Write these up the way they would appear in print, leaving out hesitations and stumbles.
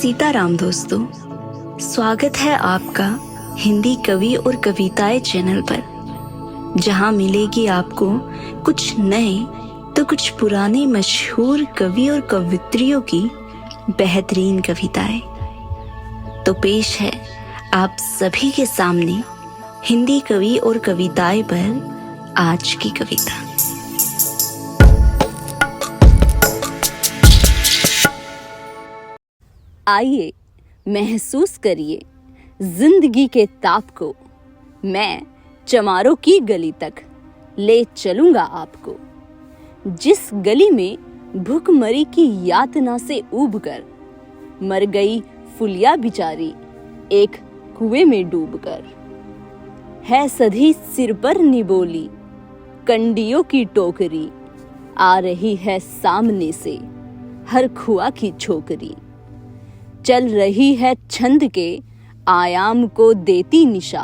सीताराम दोस्तों, स्वागत है आपका हिंदी कवि और कविताएं चैनल पर, जहां मिलेगी आपको कुछ नए तो कुछ पुराने मशहूर कवि और कवित्रियों की बेहतरीन कविताएं। तो पेश है आप सभी के सामने हिंदी कवि और कविताएं पर आज की कविता। आइए महसूस करिए जिंदगी के ताप को, मैं चमारों की गली तक ले चलूंगा आपको। जिस गली में भूखमरी की यातना से ऊबकर मर गई फुलिया बिचारी एक कुएं में डूबकर। है सधी सिर पर निबोली कंडियों की टोकरी, आ रही है सामने से हर खुआ की छोकरी। चल रही है छंद के आयाम को देती निशा,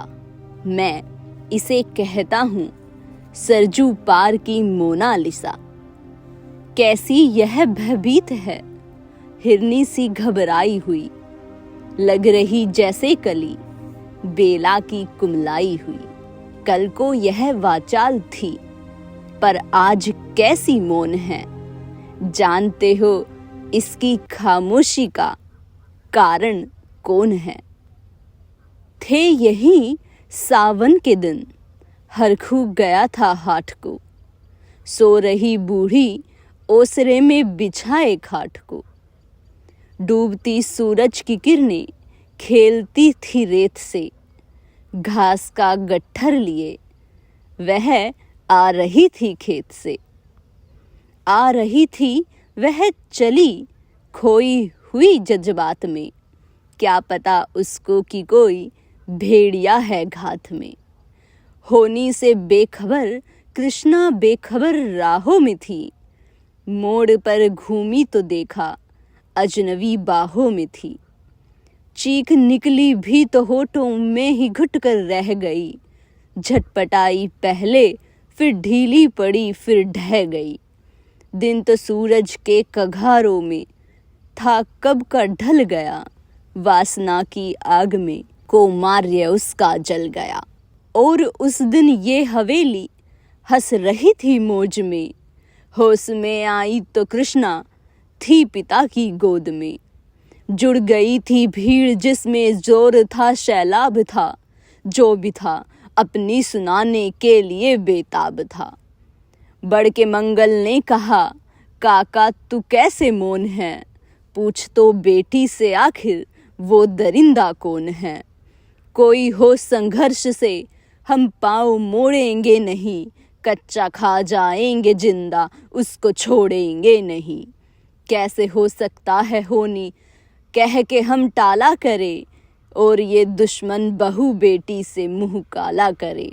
मैं इसे कहता हूँ सरजू पार की मोनालिसा। कैसी यह भयभीत है हिरनी सी घबराई हुई, लग रही जैसे कली बेला की कुमलाई हुई। कल को यह वाचाल थी पर आज कैसी मौन है, जानते हो इसकी खामोशी का कारण कौन है। थे यही सावन के दिन हरखू गया था हाट को, सो रही बूढ़ी ओसरे में बिछाए खाट को। डूबती सूरज की किरणें खेलती थी रेत से, घास का गट्ठर लिए वह आ रही थी खेत से। आ रही थी वह चली खोई हुई जज्बात में, क्या पता उसको कि कोई भेड़िया है घात में। होनी से बेखबर कृष्णा बेखबर राहों में थी, मोड़ पर घूमी तो देखा अजनबी बाहों में थी। चीख निकली भी तो होठों में ही घुट कर रह गई, झटपटाई पहले फिर ढीली पड़ी फिर ढह गई। दिन तो सूरज के कघारों में था कब का ढल गया, वासना की आग में कौमार्य उसका जल गया। और उस दिन ये हवेली हंस रही थी मौज में, होश में आई तो कृष्णा थी पिता की गोद में। जुड़ गई थी भीड़ जिसमें जोर था सैलाब था, जो भी था अपनी सुनाने के लिए बेताब था। बढ़ के मंगल ने कहा, काका तू कैसे मौन है, पूछ तो बेटी से आखिर वो दरिंदा कौन है। कोई हो संघर्ष से हम पाँव मोड़ेंगे नहीं, कच्चा खा जाएंगे जिंदा उसको छोड़ेंगे नहीं। कैसे हो सकता है होनी कह के हम टाला करे, और ये दुश्मन बहू बेटी से मुंह काला करे।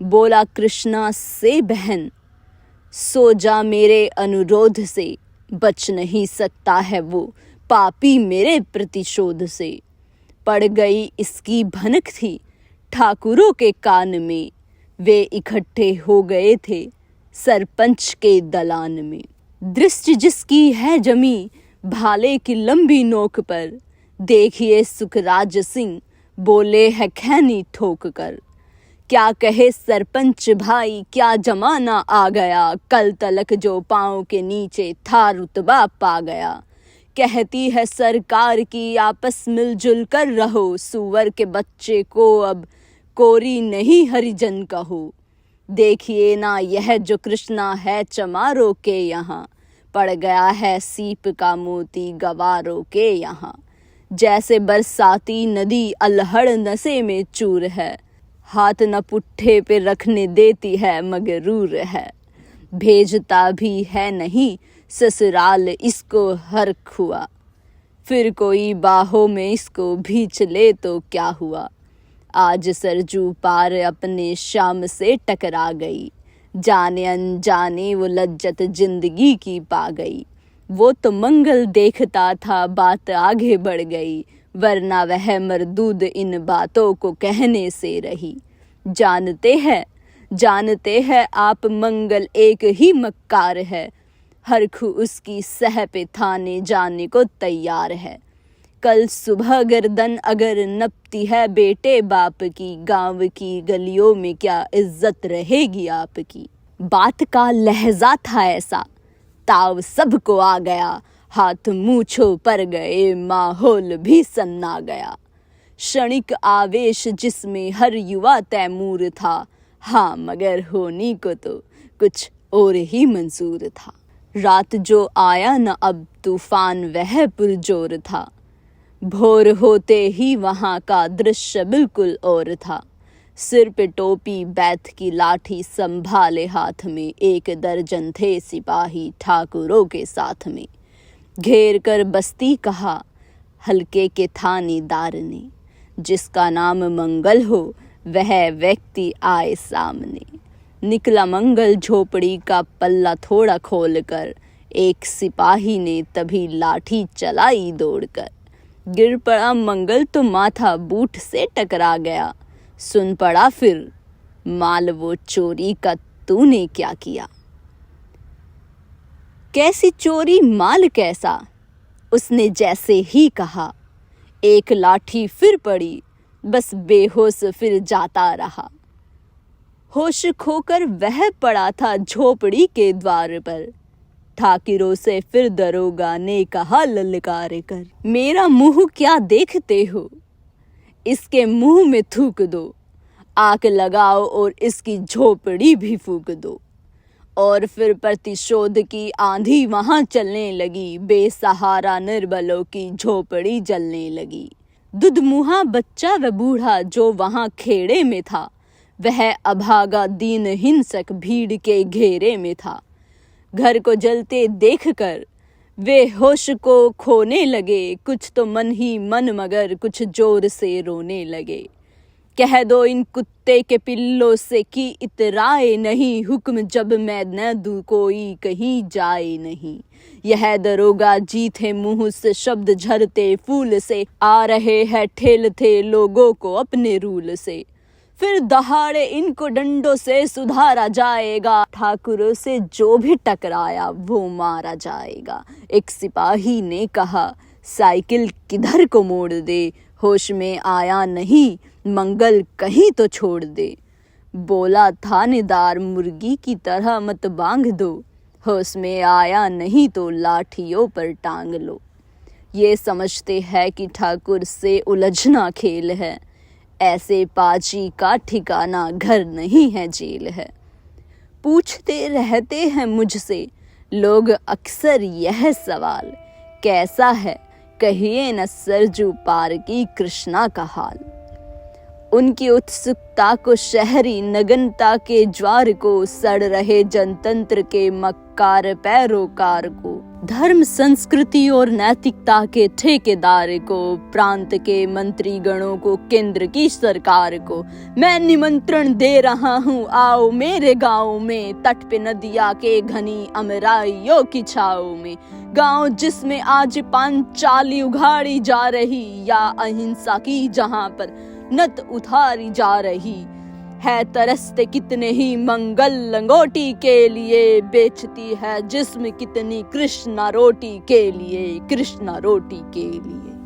बोला कृष्णा से बहन, सो जा मेरे अनुरोध से, बच नहीं सकता है वो पापी मेरे प्रतिशोध से। पड़ गई इसकी भनक थी ठाकुरों के कान में, वे इकट्ठे हो गए थे सरपंच के दलान में। दृष्टि जिसकी है जमी भाले की लंबी नोक पर, देखिए सुखराज सिंह बोले है खैनी ठोक कर। क्या कहे सरपंच भाई क्या जमाना आ गया, कल तलक जो पाँव के नीचे था रुतबा पा गया। कहती है सरकार की आपस मिलजुल कर रहो, सूअर के बच्चे को अब कोरी नहीं हरिजन कहो। देखिए ना यह जो कृष्णा है चमारों के यहाँ, पड़ गया है सीप का मोती गवारों के यहाँ। जैसे बरसाती नदी अल्हड़ नशे में चूर है, हाथ न पुट्ठे पे रखने देती है मगरूर है। भेजता भी है नहीं ससुराल इसको हर खुआ, फिर कोई बाहों में इसको भींच ले तो क्या हुआ। आज सरजू पार अपने शाम से टकरा गई, जाने अनजाने वो लज्जत जिंदगी की पा गई। वो तो मंगल देखता था बात आगे बढ़ गई, वरना वह मरदूद इन बातों को कहने से रही। जानते हैं आप मंगल एक ही मक्कार है, हरखू उसकी सह पे थाने जाने को तैयार है। कल सुबह गर्दन अगर नपती है बेटे बाप की, गांव की गलियों में क्या इज्जत रहेगी आपकी। बात का लहजा था ऐसा, ताव सबको आ गया, हाथ मूंछों पर गए, माहौल भी सन्ना गया। क्षणिक आवेश जिसमें हर युवा तैमूर था, हाँ मगर होनी को तो कुछ और ही मंजूर था। रात जो आया न अब तूफान वह पुरजोर था, भोर होते ही वहाँ का दृश्य बिल्कुल और था। सिर पे टोपी बैत की लाठी संभाले हाथ में, 1 दर्जन थे सिपाही ठाकुरों के साथ में। घेर कर बस्ती कहा हल्के के थानेदार ने, जिसका नाम मंगल हो वह व्यक्ति आए सामने। निकला मंगल झोपड़ी का पल्ला थोड़ा खोलकर, एक सिपाही ने तभी लाठी चलाई दौड़कर। गिर पड़ा मंगल तो माथा बूट से टकरा गया, सुन पड़ा फिर माल वो चोरी का तूने क्या किया। कैसी चोरी माल कैसा, उसने जैसे ही कहा, एक लाठी फिर पड़ी, बस बेहोश फिर जाता रहा। होश खोकर वह पड़ा था झोपड़ी के द्वार पर, ठाकिरों से फिर दरोगा ने कहा ललकार कर, मेरा मुंह क्या देखते हो, इसके मुंह में थूक दो, आग लगाओ और इसकी झोपड़ी भी फूंक दो। और फिर प्रतिशोध की आंधी वहां चलने लगी, बेसहारा निर्बलों की झोपड़ी जलने लगी। दुधमुहा बच्चा व बूढ़ा जो वहां खेड़े में था, वह अभागा दीन हिंसक भीड़ के घेरे में था। घर को जलते देखकर वे होश को खोने लगे, कुछ तो मन ही मन मगर कुछ जोर से रोने लगे। कह दो इन कुत्ते के पिल्लों से कि इतराए नहीं, हुक्म जब मैं न दूं कोई कहीं जाए नहीं। यह दरोगा जी थे मुंह से शब्द झरते फूल से, आ रहे हैं ठेलते लोगों को अपने रूल से। फिर दहाड़े इनको डंडों से सुधारा जाएगा, ठाकुरों से जो भी टकराया वो मारा जाएगा। एक सिपाही ने कहा साइकिल किधर को मोड़ दे, होश में आया नहीं मंगल कहीं तो छोड़ दे। बोला थानेदार मुर्गी की तरह मत बांग दो, होश में आया नहीं तो लाठियों पर टांग लो। ये समझते हैं कि ठाकुर से उलझना खेल है, ऐसे पाची का ठिकाना घर नहीं है जेल है। पूछते रहते हैं मुझसे लोग अक्सर यह सवाल, कैसा है कहिए न सरजू पार की कृष्णा का हाल। उनकी उत्सुकता को शहरी नगनता के ज्वार को, सड़ रहे जनतंत्र के मक्कार पैरोकार को, धर्म संस्कृति और नैतिकता के ठेकेदार को, प्रांत के मंत्री गणों को, केंद्र की सरकार को मैं निमंत्रण दे रहा हूँ, आओ मेरे गाँव में, तट पे नदिया के घनी अमराइयों की छाओ में। गांव जिसमें आज पांचाली उघाड़ी जा रही, या अहिंसा की जहां पर नत उतारी जा रही है। तरसते कितने ही मंगल लंगोटी के लिए, बेचती है जिस्म कितनी कृष्णा रोटी के लिए, कृष्णा रोटी के लिए।